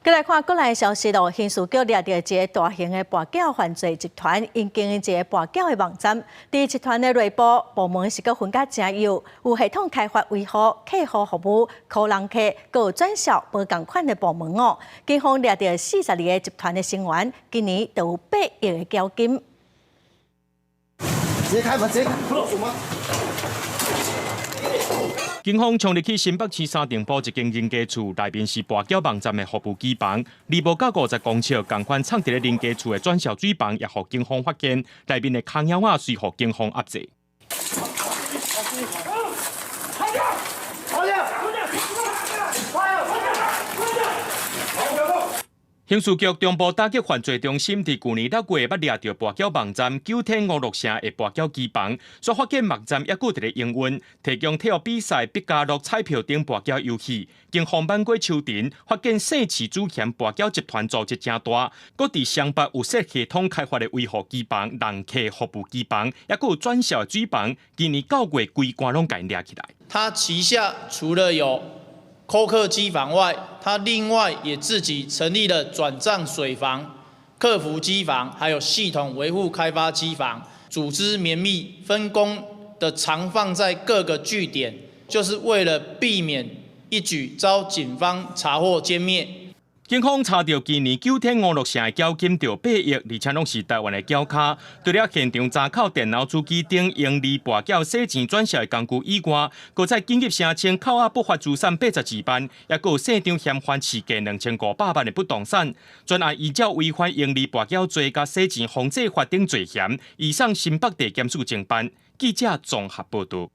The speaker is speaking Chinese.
再来看国内的消息咯，刑事局抓到一个大型的跋筊犯罪集团，因经营一个跋筊的网站。伫集团的内部，部门是佮分甲真有系统开发维护客户服务、扣人客、佮转销无共款的部门哦。警方抓到42个集团的成员，今年都有8亿的交金。直接开门，直接开，不漏锁吗？ 警方冲入去新北市三重埔一间人家厝，内面是跋筊网站的服务机房，2部到50公尺，同款藏伫咧人家厝的转销水房，也互警方发现，内面的空腰仔随互警方压制。 刑事局中部打击犯罪中心伫去年6月捌抓到跋筊网站9天56城的跋筊机房，所发现网站抑佫伫咧营运，提供体育比赛、笔加乐彩票等跋筊游戏。经方办过秋田，发现姓市主嫌跋筊集团组织真大，佫伫湘北有设系统开发的维护机房、人客服务机房，抑佫有转销的水房。今年9月规关拢甲因抓起来。他旗下除了有 扣客机房外，他另外也自己成立了转账水房、客服机房，还有系统维护开发机房，组织绵密分工的藏放在各个据点，就是为了避免一举遭警方查获歼灭。 警方查到今年9天56城的缴金着8亿，而且拢是台湾的缴卡。除了现场查扣电脑主机等用利跋筊洗钱转销的工具以外，搁在紧急申请扣押不法资产82万，也搁有市场嫌犯市价2500万的不动产。专案依照违反用利跋筊罪甲洗钱防治法等罪嫌，移送新北地检署侦办。记者综合报道。